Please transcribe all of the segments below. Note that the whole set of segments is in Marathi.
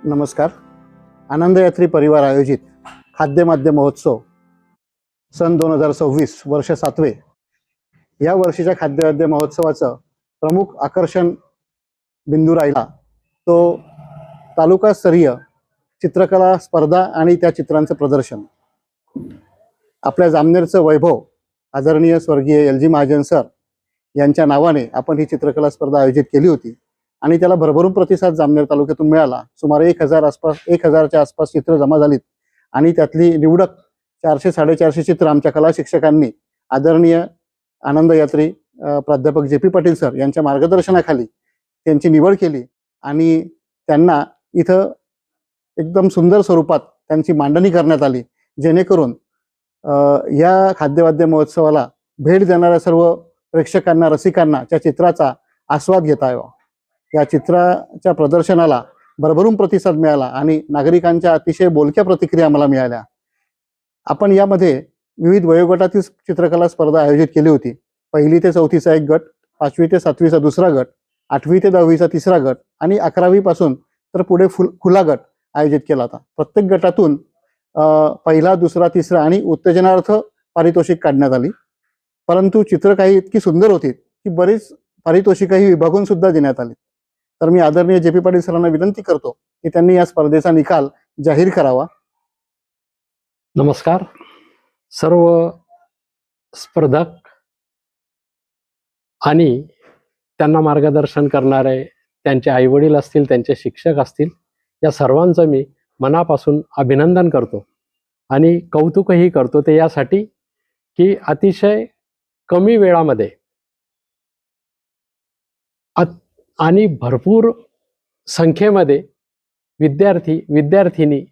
नमस्कार. आनंदयात्री परिवार आयोजित खाद्यमाद्य महोत्सव सन 2026 वर्ष 7वे. या वर्षीच्या खाद्यमाद्य महोत्सवाचं प्रमुख आकर्षण बिंदू राहिला तो तालुकास्तरीय चित्रकला स्पर्धा आणि त्या चित्रांचं प्रदर्शन. आपल्या जामनेरचं वैभव आदरणीय स्वर्गीय LG महाजन सर यांच्या नावाने आपण ही चित्रकला स्पर्धा आयोजित केली होती आणि त्याला भरभरून प्रतिसाद जामनेर तालुक्यातून मिळाला. सुमारे 1000च्या आसपास चित्र जमा झालीत आणि त्यातली निवडक 400-450 चित्र आमच्या कला शिक्षकांनी आदरणीय आनंदयात्री प्राध्यापक JP पाटील सर यांच्या मार्गदर्शनाखाली त्यांची निवड केली आणि त्यांना इथं एकदम सुंदर स्वरूपात त्यांची मांडणी करण्यात आली, जेणेकरून या खाद्यवाद्य महोत्सवाला भेट देणाऱ्या सर्व प्रेक्षकांना, रसिकांना त्या चित्राचा आस्वाद घेता यावा. या चित्राच्या प्रदर्शनाला भरभरून प्रतिसाद मिळाला आणि नागरिकांच्या अतिशय बोलक्या प्रतिक्रिया आम्हाला मिळाल्या. आपण यामध्ये विविध वयोगटातील चित्रकला स्पर्धा आयोजित केली होती. 1ली ते 4थीचा एक गट, 5वी ते 7वीचा दुसरा गट, 8वी ते 10वीचा तिसरा गट आणि 11वी पासून तर पुढे खुला गट आयोजित केला होता. प्रत्येक गटातून पहिला, दुसरा, तिसरा आणि उत्तेजनार्थ पारितोषिक काढण्यात आली. परंतु चित्र काही इतकी सुंदर होती की बरीच पारितोषिकही विभागून सुद्धा देण्यात आली. तर मी आदरणीय JP पाटील सरांना विनंती करतो की त्यांनी या स्पर्धेचा निकाल जाहीर करावा. नमस्कार. सर्व स्पर्धक आणि त्यांना मार्गदर्शन करणारे त्यांचे आईवडील असतील, त्यांचे शिक्षक असतील, या सर्वांचं मी मनापासून अभिनंदन करतो आणि कौतुकही करतो. ते यासाठी की अतिशय कमी वेळामध्ये आणि भरपूर संख्येमध्ये विद्यार्थी, विद्यार्थिनी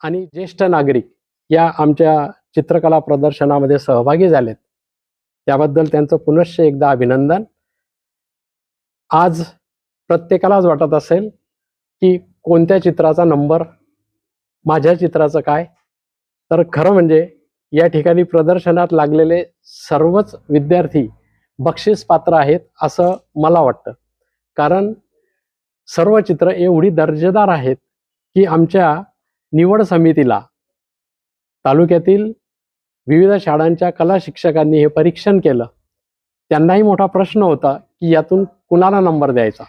आणि ज्येष्ठ नागरिक या आमच्या चित्रकला प्रदर्शनामध्ये सहभागी झालेत. त्याबद्दल त्यांचं पुनश्च एकदा अभिनंदन. आज प्रत्येकालाच वाटत असेल की कोणत्या चित्राचा नंबर, माझ्या चित्राचं काय. तर खरं म्हणजे या ठिकाणी प्रदर्शनात लागलेले सर्वच विद्यार्थी बक्षीस पात्र आहेत असं मला वाटतं. कारण सर्व चित्र एवढी दर्जेदार आहेत की आमच्या निवड समितीला तालुक्यातील विविध शाळांच्या कला शिक्षकांनी हे परीक्षण केलं. त्यांनाही मोठा प्रश्न होता की यातून कुणाला नंबर द्यायचा.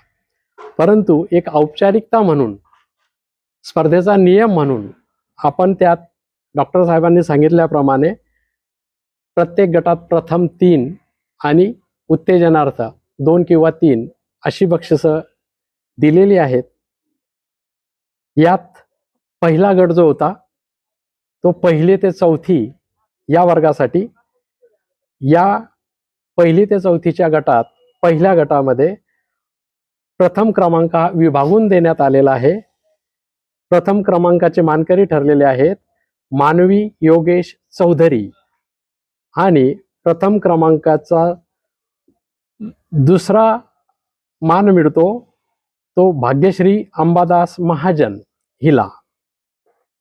परंतु एक औपचारिकता म्हणून, स्पर्धेचा नियम म्हणून आपण त्यात डॉक्टर साहेबांनी सांगितल्याप्रमाणे प्रत्येक गटात प्रथम 3 आणि उत्तेजनार्थ 2 किंवा 3 अशी बक्षिसं दिलेली आहेत. यात पहिला गट जो होता तो 1ली ते 4थी या वर्गासाठी, या 1ली ते 4थीच्या गटात पहिल्या गटामध्ये प्रथम क्रमांक विभागून देण्यात आलेला आहे. प्रथम क्रमांकाचे मानकरी ठरलेले आहेत मानवी योगेश चौधरी आणि प्रथम क्रमांकाचा दुसरा मान मिळतो तो भाग्यश्री अंबादास महाजन हिला.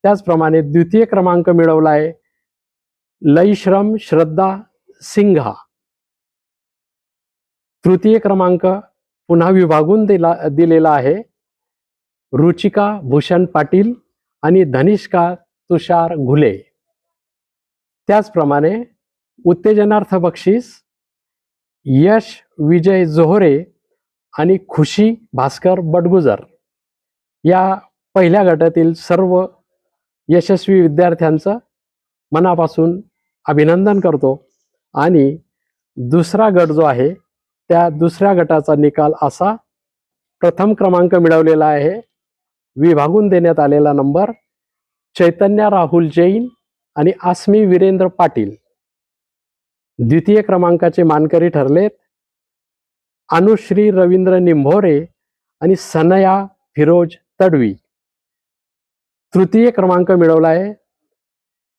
त्याचप्रमाणे द्वितीय क्रमांक मिळवलाय लईश्रम श्रद्धा सिंघा. तृतीय क्रमांक पुन्हा विभागून दिलेला आहे रुचिका भूषण पाटील आणि धनिष्का तुषार घुले. त्याचप्रमाणे उत्तेजनार्थ बक्षीस यश विजय जोहरे आणि खुशी भास्कर बडगुजर या पहिल्या गटातील सर्व यशस्वी विद्यार्थ्यांचं मनापासून अभिनंदन करतो. आणि दुसरा गट जो आहे त्या दुसऱ्या गटाचा निकाल असा: प्रथम क्रमांक मिळवलेला आहे, विभागून देण्यात आलेला नंबर चैतन्य राहुल जैन आणि आस्मी वीरेंद्र पाटील. द्वितीय क्रमांकाचे मानकरी ठरलेत अनुश्री रवींद्र निंभोरे आणि सनया फिरोज तडवी. तृतीय क्रमांक मिळवला आहे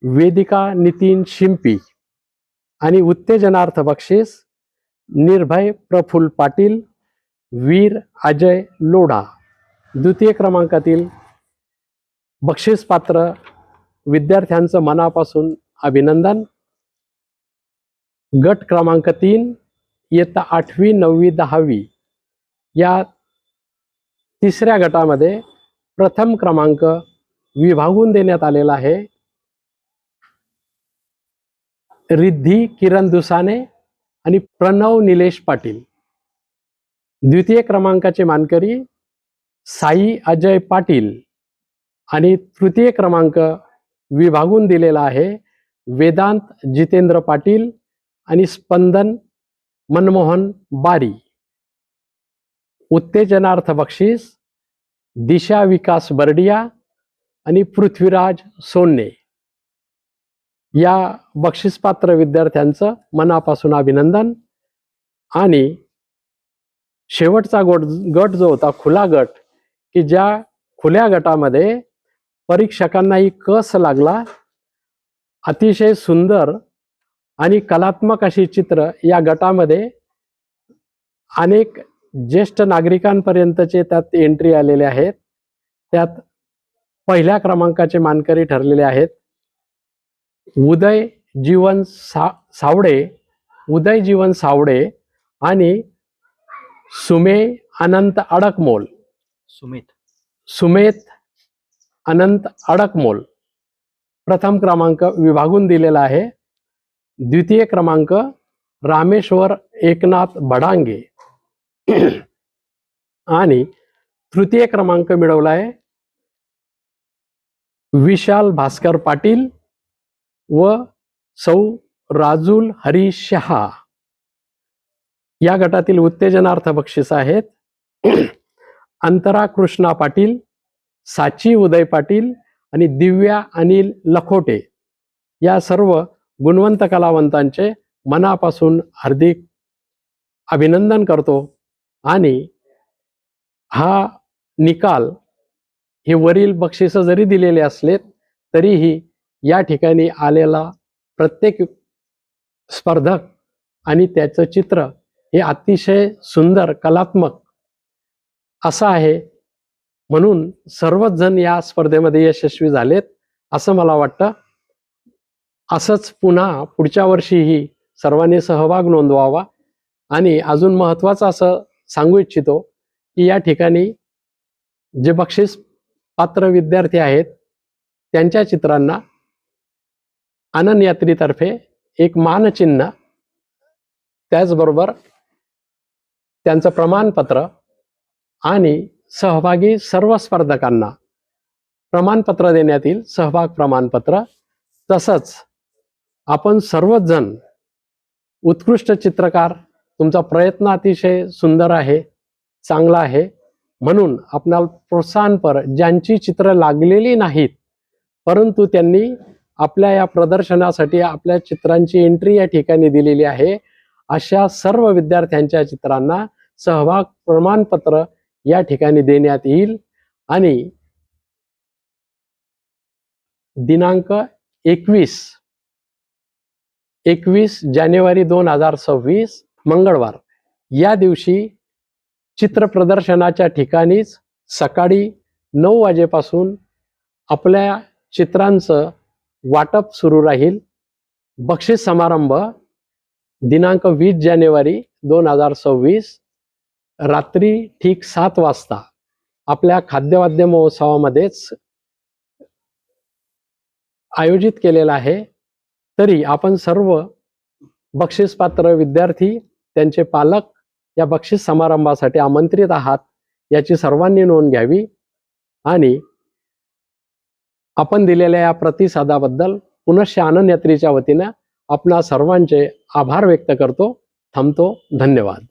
वेदिका नितीन शिंपी आणि उत्तेजनार्थ बक्षीस निर्भय प्रफुल्ल पाटील, वीर अजय लोढा. द्वितीय क्रमांकातील बक्षीस पात्र विद्यार्थ्यांचं मनापासून अभिनंदन. गट क्रमांक 3 इयत्ता 8वी, 9वी, 10वी या तिसऱ्या गटामध्ये प्रथम क्रमांक विभागून देण्यात आलेला आहे रिद्धी किरण दुसाने आणि प्रणव निलेश पाटील. द्वितीय क्रमांकाचे मानकरी साई अजय पाटील आणि तृतीय क्रमांक विभागून दिलेला आहे वेदांत जितेंद्र पाटील आणि स्पंदन मनमोहन बारी. उत्तेजनार्थ बक्षीस दिशा विकास बर्डिया आणि पृथ्वीराज सोन्ने. या बक्षीसपात्र विद्यार्थ्यांचं मनापासून अभिनंदन. आणि शेवटचा गट जो होता खुला गट, की ज्या खुल्या गटामध्ये परीक्षकांनाही कस लागला, अतिशय सुंदर आणि कलात्मक अशी चित्र या गटामध्ये अनेक ज्येष्ठ नागरिकांपर्यंतचे त्यात एंट्री आलेले आहेत. त्यात पहिल्या क्रमांकाचे मानकरी ठरलेले आहेत उदय जीवन सावडे आणि सुमेत अनंत अडकमोल. प्रथम क्रमांक विभागून दिलेला आहे. द्वितीय क्रमांक रामेश्वर एकनाथ भडांगे आणि तृतीय क्रमांक मिळवला आहे विशाल भास्कर पाटील व सौ राजुल हरी शहा. या गटातील उत्तेजनार्थ बक्षीस आहेत अंतरा कृष्णा पाटील, साची उदय पाटील आणि दिव्या अनिल लखोटे. या सर्व गुणवंत कलावंतांचे मनापासून हार्दिक अभिनंदन करतो. आणि हा निकाल हे वरील बक्षीस जरी दिलेले असलेत तरीही या ठिकाणी आलेला प्रत्येक स्पर्धक आणि त्याचं चित्र हे अतिशय सुंदर कलात्मक असं आहे. म्हणून सर्वच जण या स्पर्धेमध्ये यशस्वी झालेत असं मला वाटतं. असंच पुन्हा पुढच्या वर्षीही सर्वांनी सहभाग नोंदवावा. आणि अजून महत्त्वाचं असं सांगू इच्छितो की या ठिकाणी जे बक्षीस पात्र विद्यार्थी आहेत त्यांच्या चित्रांना आनंद यात्रेतर्फे एक मानचिन्ह, त्याचबरोबर त्यांचं प्रमाणपत्र आणि सहभागी सर्व स्पर्धकांना प्रमाणपत्र देण्यात येईल, सहभाग प्रमाणपत्र. तसंच आपण सर्वच जण उत्कृष्ट चित्रकार, तुमचा प्रयत्न अतिशय सुंदर आहे, चांगला आहे, म्हणून आपणाला प्रोत्साहनपर ज्यांची चित्र लागलेली नाहीत परंतु त्यांनी आपल्या या प्रदर्शनासाठी आपल्या चित्रांची एंट्री या ठिकाणी दिलेली आहे, अशा सर्व विद्यार्थ्यांच्या चित्रांना सहभाग प्रमाणपत्र या ठिकाणी देण्यात येईल. आणि दिनांक 21 जानेवारी 2026 मंगळवार या दिवशी चित्र प्रदर्शनाच्या ठिकाणीच सकाळी 9 वाजेपासून आपल्या चित्रांचं वाटप सुरू राहील. बक्षीस समारंभ दिनांक 20 जानेवारी 2026 रात्री ठीक 7 वाजता आपल्या खाद्यवाद्य महोत्सवामध्येच आयोजित केलेला आहे. तरी आपण सर्व बक्षीसपात्र विद्यार्थी, त्यांचे पालक या बक्षीस समारंभासाठी आमंत्रित आहात याची सर्वांनी नोंद घ्यावी. आणि आपण दिलेल्या या प्रतिसादाबद्दल पुनश्च आनंद यात्रेच्या वतीनं आपणा सर्वांचे आभार व्यक्त करतो. थांबतो. धन्यवाद.